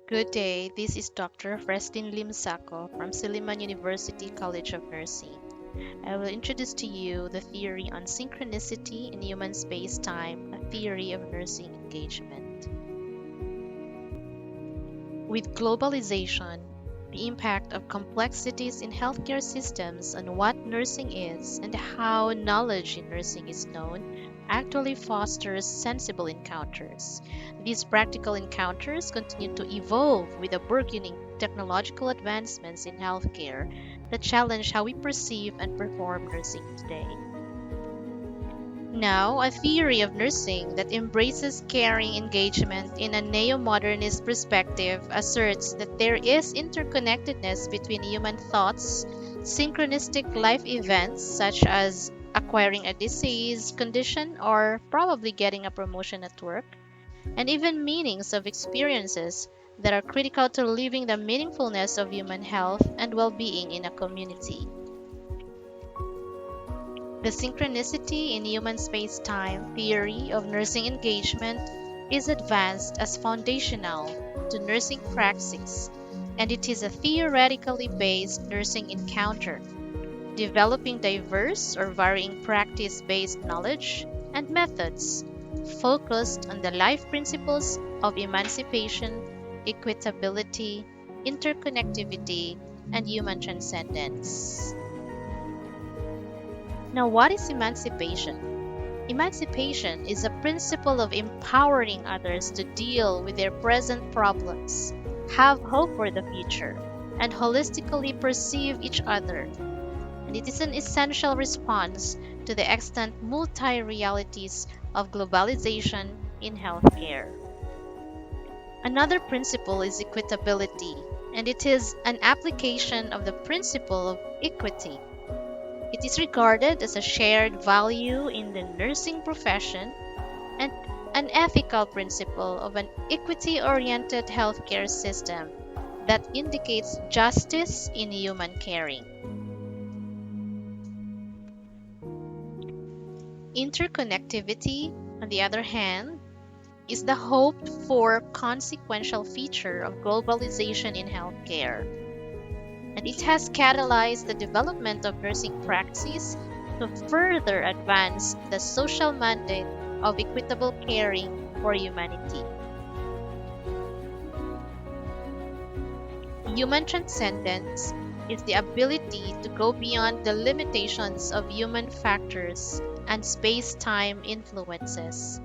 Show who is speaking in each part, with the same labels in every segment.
Speaker 1: Good day, this is Dr. Frestin Limsako from Silliman University College of Nursing. I will introduce to you the theory on synchronicity in human space-time, a theory of nursing engagement. With globalization, the impact of complexities in healthcare systems on what nursing is and how knowledge in nursing is known actually fosters sensible encounters. These practical encounters continue to evolve with the burgeoning technological advancements in healthcare that challenge how we perceive and perform nursing today. Now, a theory of nursing that embraces caring engagement in a neo-modernist perspective asserts that there is interconnectedness between human thoughts, synchronistic life events such as acquiring a disease condition or probably getting a promotion at work, and even meanings of experiences that are critical to living the meaningfulness of human health and well-being in a community. The synchronicity in human space-time theory of nursing engagement is advanced as foundational to nursing praxis, and it is a theoretically based nursing encounter, developing diverse or varying practice-based knowledge and methods focused on the life principles of emancipation, equitability, interconnectivity, and human transcendence. Now, what is emancipation? Emancipation is a principle of empowering others to deal with their present problems, have hope for the future, and holistically perceive each other. And it is an essential response to the extant multi-realities of globalization in healthcare. Another principle is equitability, and it is an application of the principle of equity. It is regarded as a shared value in the nursing profession and an ethical principle of an equity-oriented healthcare system that indicates justice in human caring. Interconnectivity, on the other hand, is the hoped-for consequential feature of globalization in healthcare, and it has catalyzed the development of nursing practices to further advance the social mandate of equitable caring for humanity. Human transcendence is the ability to go beyond the limitations of human factors and space-time influences.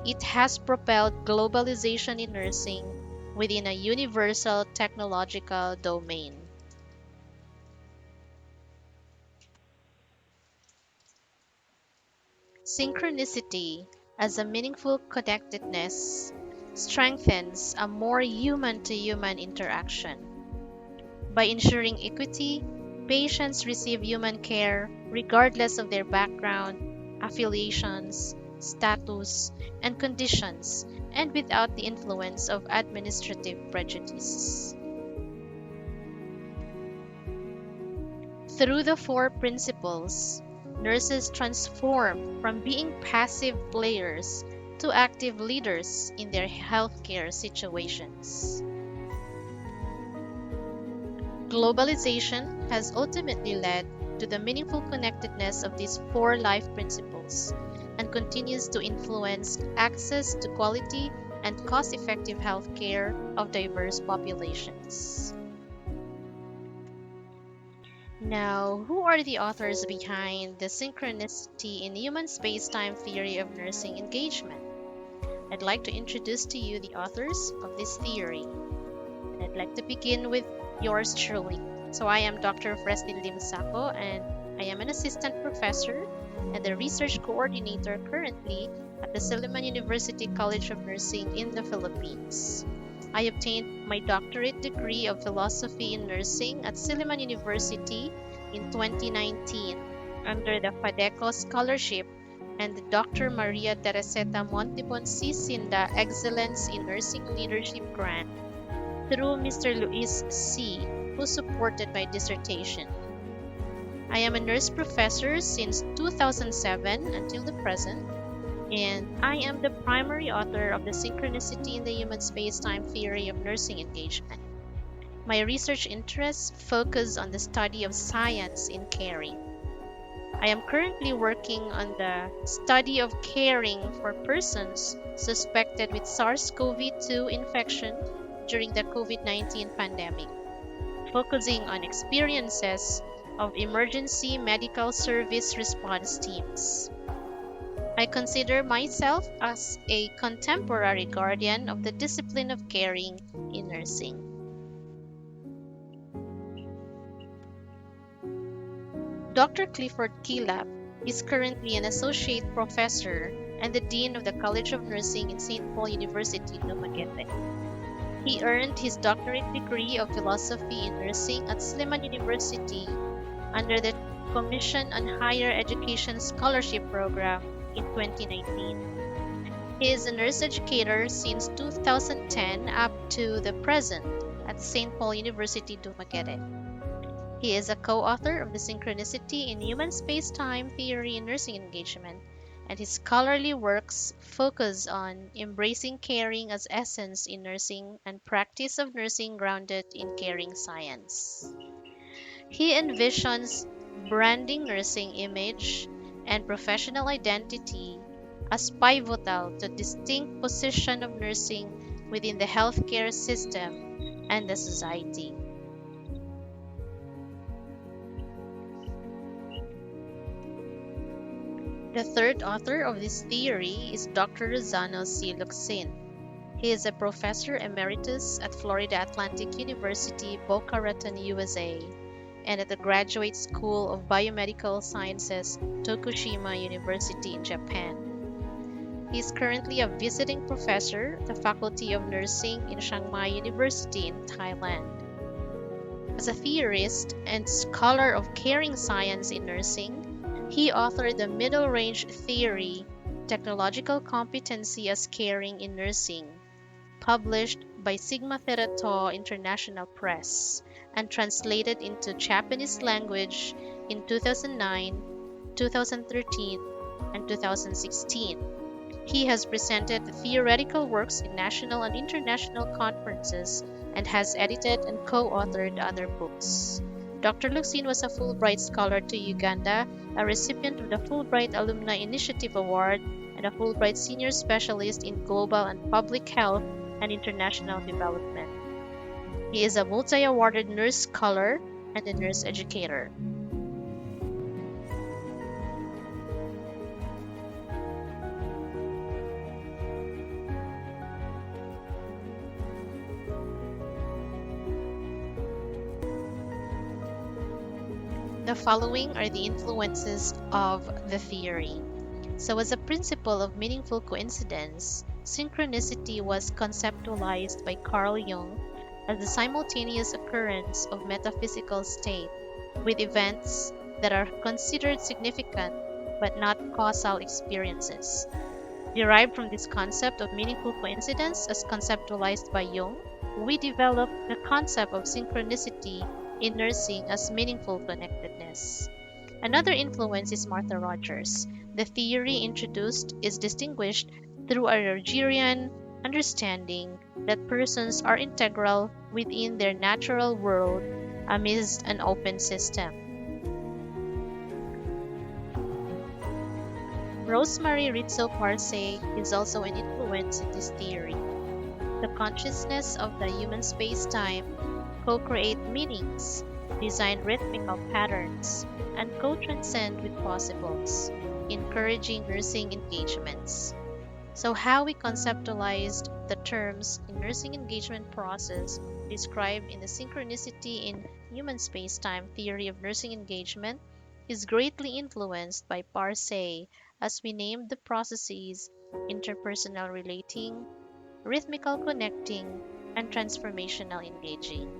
Speaker 1: It has propelled globalization in nursing within a universal technological domain. Synchronicity, as a meaningful connectedness, strengthens a more human-to-human interaction. By ensuring equity, patients receive human care regardless of their background, affiliations, status, and conditions, and without the influence of administrative prejudices. Through the four principles, nurses transform from being passive players to active leaders in their healthcare situations. Globalization has ultimately led to the meaningful connectedness of these four life principles and continues to influence access to quality and cost-effective healthcare of diverse populations. Now, who are the authors behind the synchronicity in human space-time theory of nursing engagement? I'd like to introduce to you the authors of this theory. And I'd like to begin with yours truly. So I am Dr. Frestin Limsako, and I am an assistant professor and the research coordinator currently at the Silliman University College of Nursing in the Philippines. I obtained my doctorate degree of philosophy in nursing at Silliman University in 2019 under the FADECO Scholarship and the Dr. Maria Tereseta Montibon C. Cinda Excellence in Nursing Leadership Grant through Mr. Luis C., who supported my dissertation. I am a nurse professor since 2007 until the present and I am the primary author of the Synchronicity in the Human Space-Time Theory of Nursing Engagement. My research interests focus on the study of science in caring. I am currently working on the study of caring for persons suspected with SARS-CoV-2 infection during the COVID-19 pandemic, focusing on experiences of emergency medical service response teams. I consider myself as a contemporary guardian of the discipline of caring in nursing. Dr. Clifford Keelap is currently an associate professor and the dean of the College of Nursing in St. Paul University, Dumaguete. He earned his doctorate degree of philosophy in nursing at Sliman University under the Commission on Higher Education Scholarship Program in 2019. He is a nurse educator since 2010 up to the present at St. Paul University, Dumaguete. He is a co-author of the Synchronicity in Human Space-Time Theory in Nursing Engagement, and his scholarly works focus on embracing caring as essence in nursing and practice of nursing grounded in caring science. He envisions branding nursing image and professional identity as pivotal to distinct position of nursing within the healthcare system and the society. The third author of this theory is Dr. Rosano C. Luxin. He is a professor emeritus at Florida Atlantic University, Boca Raton, USA, and at the Graduate School of Biomedical Sciences, Tokushima University in Japan. He is currently a visiting professor at the Faculty of Nursing in Chiang Mai University in Thailand. As a theorist and scholar of caring science in nursing, he authored the Middle Range Theory, Technological Competency as Caring in Nursing, published by Sigma Theta Tau International Press, and translated into Japanese language in 2009, 2013, and 2016. He has presented theoretical works in national and international conferences and has edited and co-authored other books. Dr. Luxin was a Fulbright Scholar to Uganda, a recipient of the Fulbright Alumni Initiative Award, and a Fulbright Senior Specialist in Global and Public Health and International Development. He is a multi-awarded nurse scholar and a nurse educator. The following are the influences of the theory. So, as a principle of meaningful coincidence, synchronicity was conceptualized by Carl Jung as the simultaneous occurrence of metaphysical state with events that are considered significant but not causal experiences. Derived from this concept of meaningful coincidence as conceptualized by Jung, we developed the concept of synchronicity in nursing as meaningful connectedness. Another influence is Martha Rogers. The theory introduced is distinguished through a Rogerian understanding that persons are integral within their natural world amidst an open system. Rosemary Rizzo Parse is also an influence in this theory. The consciousness of the human space-time co-create meanings, design rhythmical patterns, and co-transcend with possibles, encouraging nursing engagements. So how we conceptualized the terms in nursing engagement process described in the Synchronicity in Human Space-Time Theory of Nursing Engagement is greatly influenced by Parse, as we named the processes interpersonal relating, rhythmical connecting, and transformational engaging.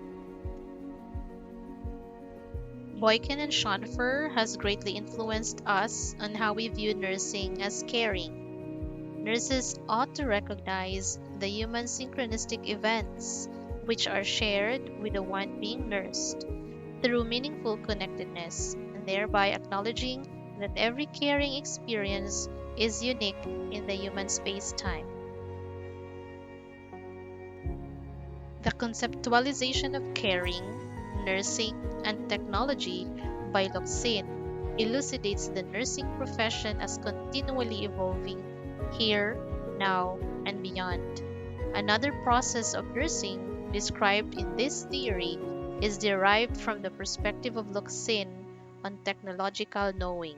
Speaker 1: Boykin and Schoenfer has greatly influenced us on how we view nursing as caring. Nurses ought to recognize the human synchronistic events which are shared with the one being nursed through meaningful connectedness, and thereby acknowledging that every caring experience is unique in the human space-time. The conceptualization of caring, nursing, and technology by Locsin elucidates the nursing profession as continually evolving here, now, and beyond. Another process of nursing described in this theory is derived from the perspective of Locsin on technological knowing.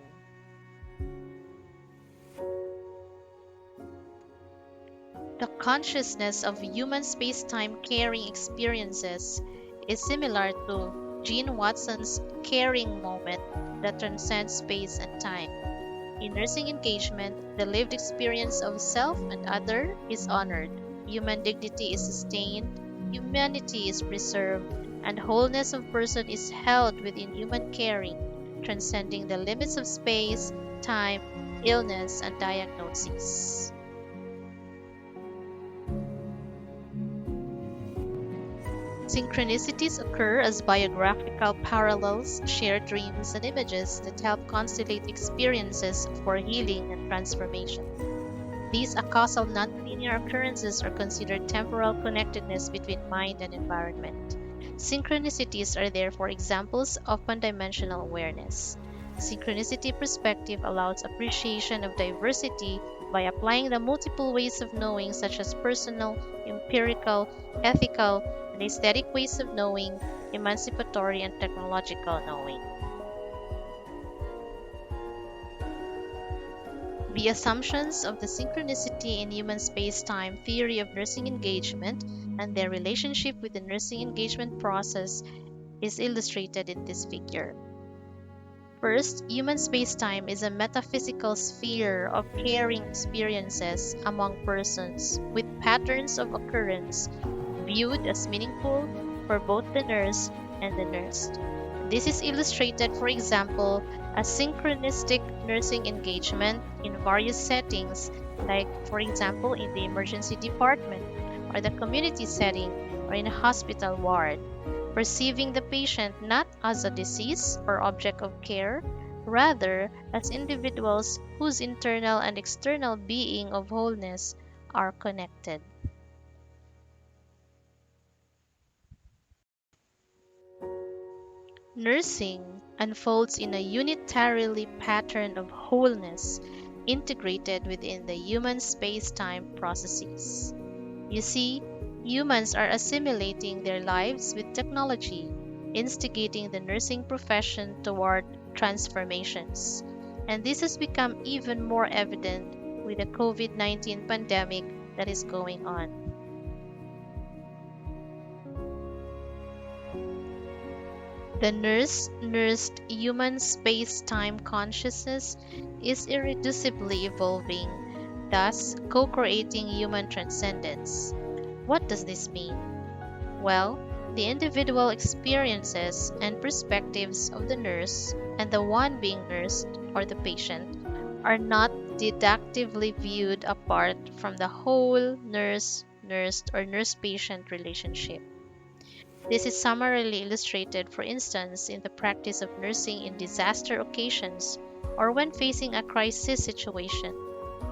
Speaker 1: The consciousness of human space-time caring experiences is similar to Jean Watson's caring moment that transcends space and time. In nursing engagement, the lived experience of self and other is honored, human dignity is sustained, humanity is preserved, and wholeness of person is held within human caring, transcending the limits of space, time, illness, and diagnosis. Synchronicities occur as biographical parallels, shared dreams, and images that help constellate experiences for healing and transformation. These acausal nonlinear occurrences are considered temporal connectedness between mind and environment. Synchronicities are therefore examples of one-dimensional awareness. Synchronicity perspective allows appreciation of diversity by applying the multiple ways of knowing such as personal, empirical, ethical, and aesthetic ways of knowing, emancipatory and technological knowing. The assumptions of the synchronicity in human space-time theory of nursing engagement and their relationship with the nursing engagement process is illustrated in this figure. First, human space-time is a metaphysical sphere of caring experiences among persons with patterns of occurrence viewed as meaningful for both the nurse and the nursed. This is illustrated, for example, as synchronistic nursing engagement in various settings, like, for example, in the emergency department, or the community setting, or in a hospital ward, perceiving the patient not as a disease or object of care, rather as individuals whose internal and external being of wholeness are connected. Nursing unfolds in a unitarily pattern of wholeness integrated within the human space-time processes. You see, humans are assimilating their lives with technology, instigating the nursing profession toward transformations. And this has become even more evident with the COVID-19 pandemic that is going on. The nursed human space-time consciousness is irreducibly evolving, thus co-creating human transcendence. What does this mean? Well, the individual experiences and perspectives of the nurse and the one being nursed, or the patient, are not deductively viewed apart from the whole nurse-nursed or nurse-patient relationship. This is summarily illustrated, for instance, in the practice of nursing in disaster occasions or when facing a crisis situation,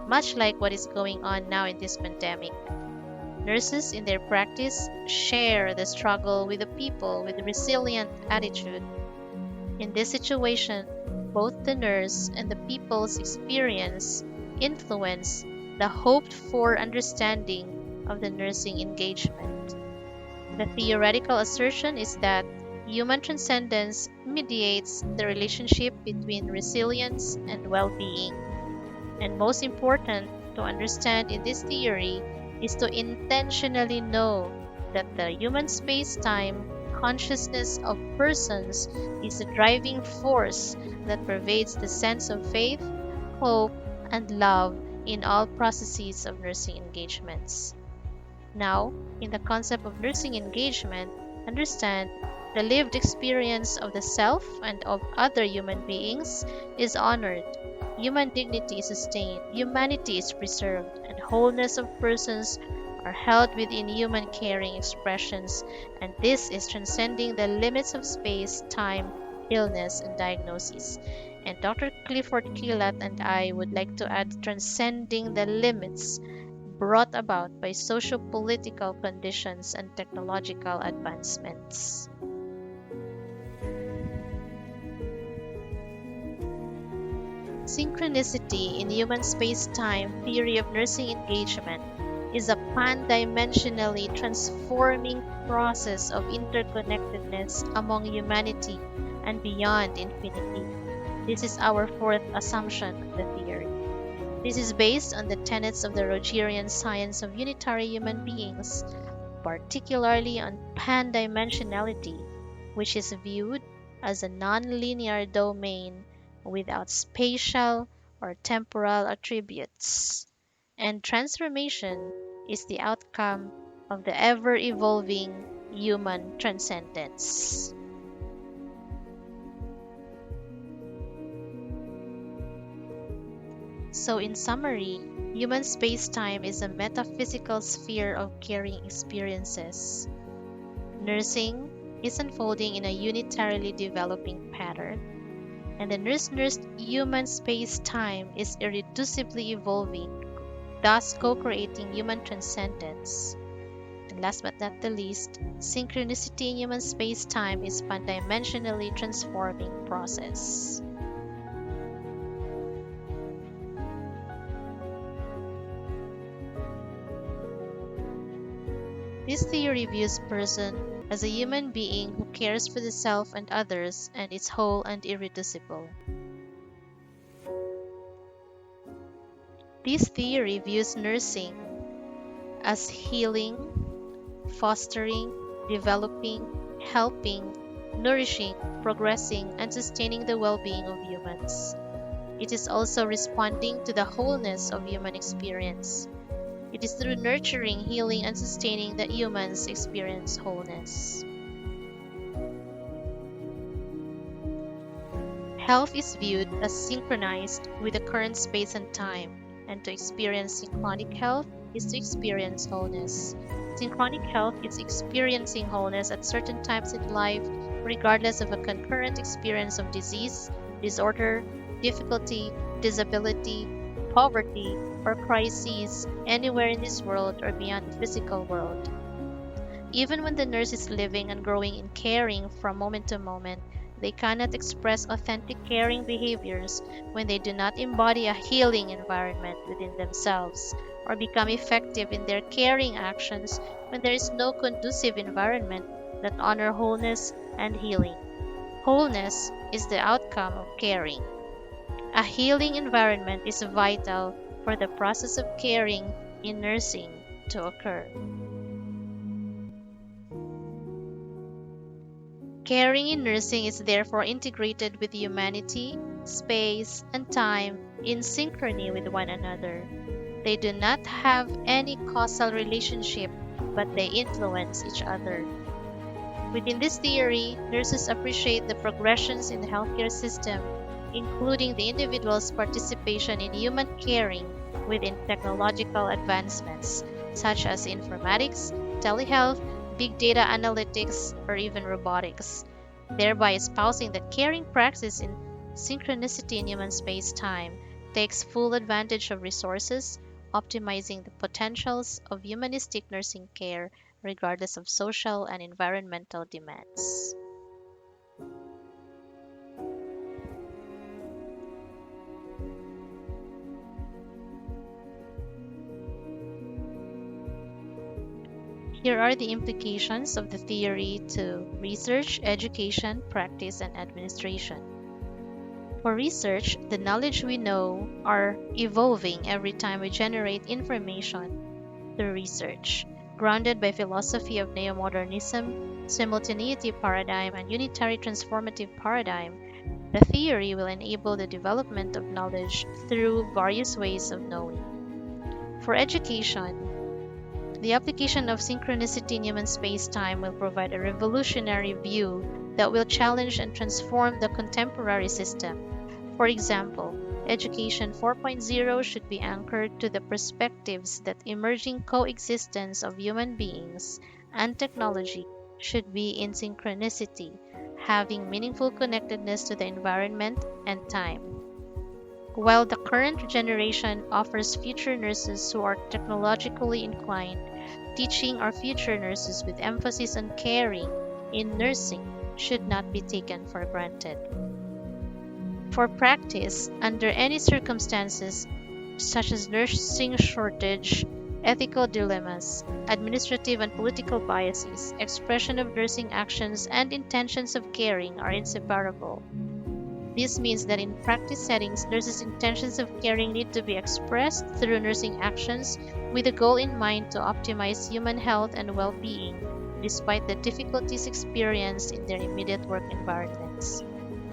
Speaker 1: much like what is going on now in this pandemic. Nurses in their practice share the struggle with the people with a resilient attitude. In this situation, both the nurse and the people's experience influence the hoped-for understanding of the nursing engagement. The theoretical assertion is that human transcendence mediates the relationship between resilience and well-being. And most important to understand in this theory is to intentionally know that the human space-time consciousness of persons is the driving force that pervades the sense of faith, hope, and love in all processes of nursing engagements. Now, in the concept of nursing engagement, understand the lived experience of the self and of other human beings is honored, human dignity is sustained, humanity is preserved, and wholeness of persons are held within human caring expressions, and this is transcending the limits of space, time, illness, and diagnosis. And Dr. Clifford Killat and I would like to add transcending the limits brought about by socio-political conditions and technological advancements. Synchronicity in human space-time theory of nursing engagement is a pan-dimensionally transforming process of interconnectedness among humanity and beyond infinity. This is our fourth assumption of the theory. This is based on the tenets of the Rogerian science of unitary human beings, particularly on pan-dimensionality, which is viewed as a non-linear domain without spatial or temporal attributes. And transformation is the outcome of the ever-evolving human transcendence. So, in summary, human space-time is a metaphysical sphere of caring experiences. Nursing is unfolding in a unitarily developing pattern, and the nurse-nursed human space-time is irreducibly evolving, thus co-creating human transcendence. And last but not the least, synchronicity in human space-time is a pan-dimensionally transforming process. This theory views person as a human being who cares for the self and others and is whole and irreducible. This theory views nursing as healing, fostering, developing, helping, nourishing, progressing, and sustaining the well-being of humans. It is also responding to the wholeness of human experience. It is through nurturing, healing, and sustaining that humans experience wholeness. Health is viewed as synchronized with the current space and time, and to experience synchronic health is to experience wholeness. Synchronic health is experiencing wholeness at certain times in life, regardless of a concurrent experience of disease, disorder, difficulty, disability, poverty, or crises anywhere in this world or beyond the physical world. Even when the nurse is living and growing in caring from moment to moment, they cannot express authentic caring behaviors when they do not embody a healing environment within themselves or become effective in their caring actions when there is no conducive environment that honor wholeness and healing. Wholeness is the outcome of caring. A healing environment is vital for the process of caring in nursing to occur. Caring in nursing is therefore integrated with humanity, space, and time in synchrony with one another. They do not have any causal relationship, but they influence each other. Within this theory, nurses appreciate the progressions in the healthcare system, including the individual's participation in human caring within technological advancements such as informatics, telehealth, big data analytics, or even robotics, thereby espousing that caring practice in synchronicity in human space-time takes full advantage of resources, optimizing the potentials of humanistic nursing care regardless of social and environmental demands. Here are the implications of the theory to research, education, practice, and administration. For research, the knowledge we know are evolving every time we generate information through research, grounded by philosophy of neo-modernism, simultaneity paradigm, and unitary transformative paradigm. The theory will enable the development of knowledge through various ways of knowing. For education, the application of synchronicity in human space-time will provide a revolutionary view that will challenge and transform the contemporary system. For example, Education 4.0 should be anchored to the perspectives that emerging coexistence of human beings and technology should be in synchronicity, having meaningful connectedness to the environment and time. While the current generation offers future nurses who are technologically inclined, teaching our future nurses with emphasis on caring in nursing should not be taken for granted. For practice, under any circumstances, such as nursing shortage, ethical dilemmas, administrative and political biases, expression of nursing actions, and intentions of caring are inseparable. This means that in practice settings, nurses' intentions of caring need to be expressed through nursing actions with the goal in mind to optimize human health and well-being, despite the difficulties experienced in their immediate work environments.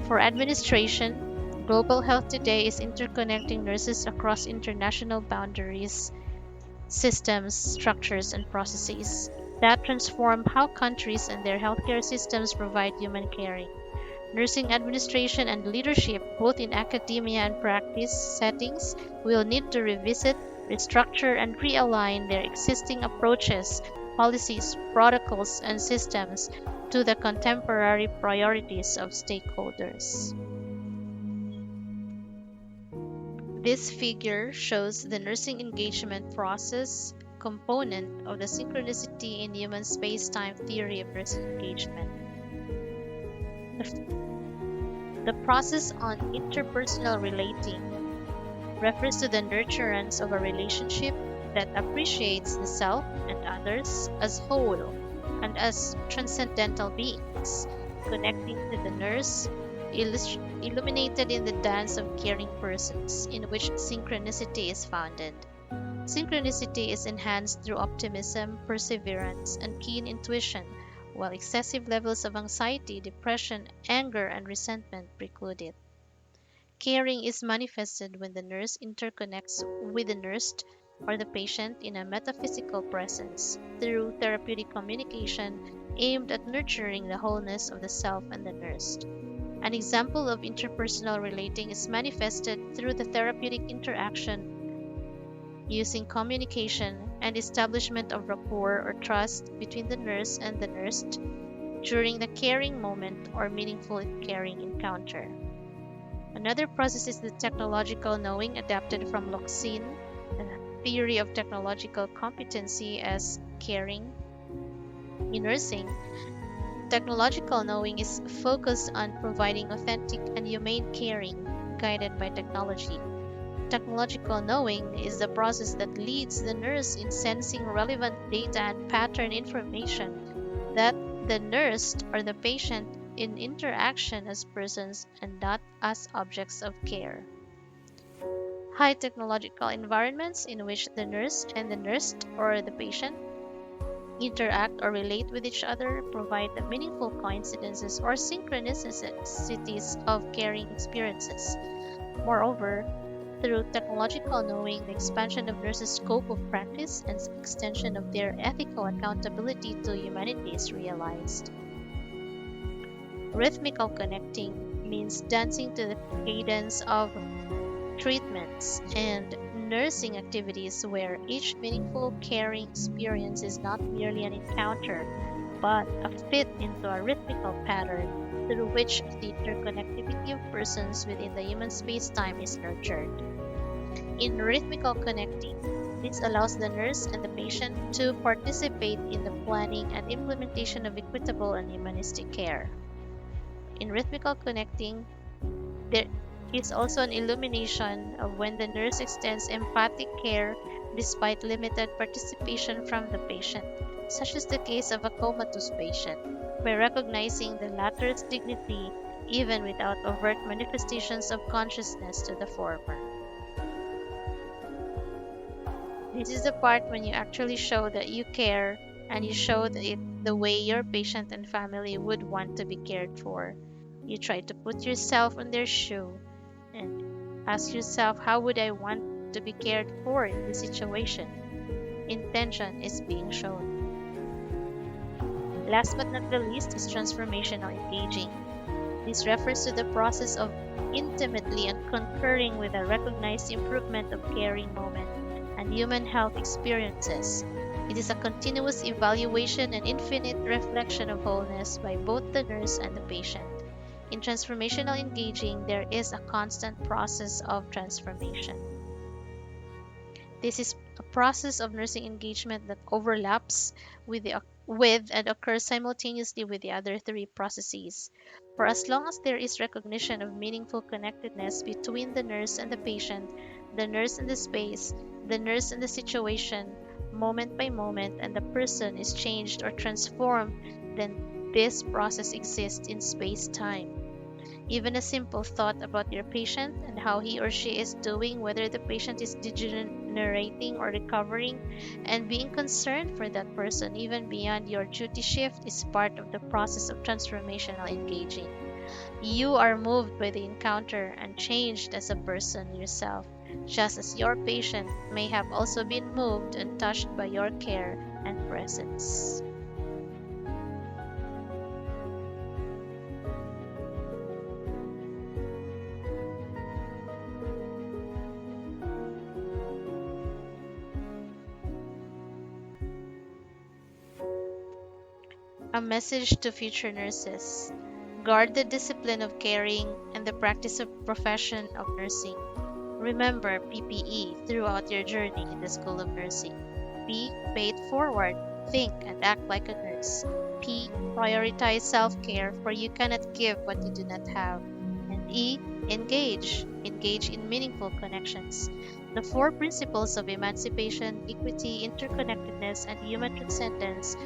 Speaker 1: For administration, global health today is interconnecting nurses across international boundaries, systems, structures, and processes that transform how countries and their healthcare systems provide human caring. Nursing administration and leadership, both in academia and practice settings, will need to revisit, restructure, and realign their existing approaches, policies, protocols, and systems to the contemporary priorities of stakeholders. This figure shows the nursing engagement process component of the synchronicity in human space-time theory of nursing engagement. The process on interpersonal relating refers to the nurturance of a relationship that appreciates the self and others as whole and as transcendental beings, connecting to the nurse, illuminated in the dance of caring persons, in which synchronicity is founded. Synchronicity is enhanced through optimism, perseverance, and keen intuition, while excessive levels of anxiety, depression, anger, and resentment preclude it. Caring is manifested when the nurse interconnects with the nursed or the patient in a metaphysical presence through therapeutic communication aimed at nurturing the wholeness of the self and the nursed. An example of interpersonal relating is manifested through the therapeutic interaction using communication and establishment of rapport or trust between the nurse and the nursed during the caring moment or meaningful caring encounter. Another process is the technological knowing adapted from Locsin, the theory of technological competency as caring. In nursing, technological knowing is focused on providing authentic and humane caring guided by technology. Technological knowing is the process that leads the nurse in sensing relevant data and pattern information that the nursed or the patient in interaction as persons and not as objects of care. High technological environments in which the nurse and the nursed or the patient interact or relate with each other provide the meaningful coincidences or synchronicities of caring experiences. Moreover, through technological knowing, the expansion of nurses' scope of practice and extension of their ethical accountability to humanity is realized. Rhythmical connecting means dancing to the cadence of treatments and nursing activities where each meaningful caring experience is not merely an encounter, but a fit into a rhythmical pattern through which the interconnectivity of persons within the human space-time is nurtured. In rhythmical connecting, this allows the nurse and the patient to participate in the planning and implementation of equitable and humanistic care. In rhythmical connecting, there is also an illumination of when the nurse extends empathic care despite limited participation from the patient, such as the case of a comatose patient, by recognizing the latter's dignity even without overt manifestations of consciousness to the former. This is the part when you actually show that you care and you show it the way your patient and family would want to be cared for. You try to put yourself in their shoe and ask yourself, how would I want to be cared for in this situation? Intention is being shown. Last but not the least is transformational engaging. This refers to the process of intimately and concurring with a recognized improvement of caring moment and human health experiences It is a continuous evaluation and infinite reflection of wholeness by both the nurse and the patient. In transformational engaging, there is a constant process of transformation. This is a process of nursing engagement that overlaps with and occurs simultaneously with the other three processes. For as long as there is recognition of meaningful connectedness between the nurse and the patient, the nurse and the space, the nurse and the situation, moment by moment, and the person is changed or transformed, then this process exists in space time. Even a simple thought about your patient and how he or she is doing, whether the patient is degenerating or recovering, and being concerned for that person even beyond your duty shift is part of the process of transformational engaging. You are moved by the encounter and changed as a person yourself, just as your patient may have also been moved and touched by your care and presence. A message to future nurses. Guard the discipline of caring and the practice of profession of nursing. Remember PPE throughout your journey in the School of Nursing. P. Pay it forward. Think and act like a nurse. P. Prioritize self-care, for you cannot give what you do not have. And E. Engage. Engage in meaningful connections. The four principles of emancipation, equity, interconnectedness, and human transcendence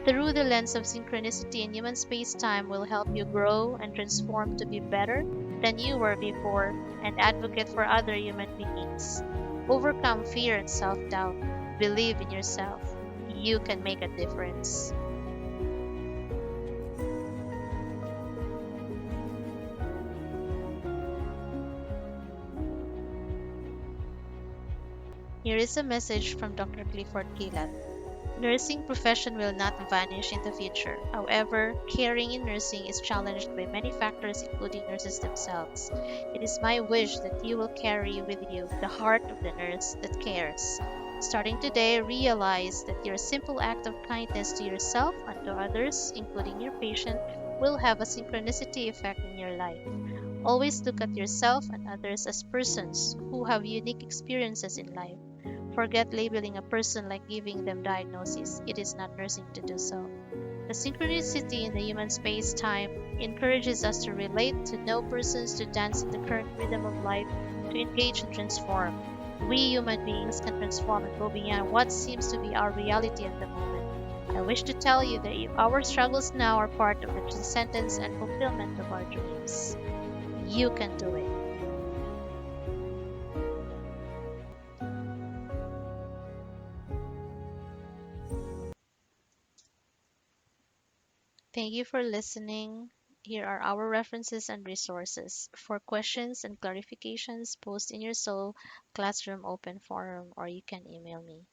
Speaker 1: through the lens of synchronicity and human space-time will help you grow and transform to be better than you were before and advocate for other human beings. Overcome fear and self-doubt. Believe in yourself. You can make a difference. Here is a message from Dr. Clifford Gillett. Nursing profession will not vanish in the future. However, caring in nursing is challenged by many factors, including nurses themselves. It is my wish that you will carry with you the heart of the nurse that cares. Starting today, realize that your simple act of kindness to yourself and to others, including your patient, will have a synchronicity effect in your life. Always look at yourself and others as persons who have unique experiences in life. Forget labeling a person like giving them diagnosis. It is not nursing to do so. The synchronicity in the human space-time encourages us to relate, to know persons, to dance in the current rhythm of life, to engage and transform. We human beings can transform and go beyond what seems to be our reality at the moment. I wish to tell you that our struggles now are part of the transcendence and fulfillment of our dreams. You can do it. Thank you for listening. Here are our references and resources. For questions and clarifications, post in your Soul Classroom open forum or you can email me.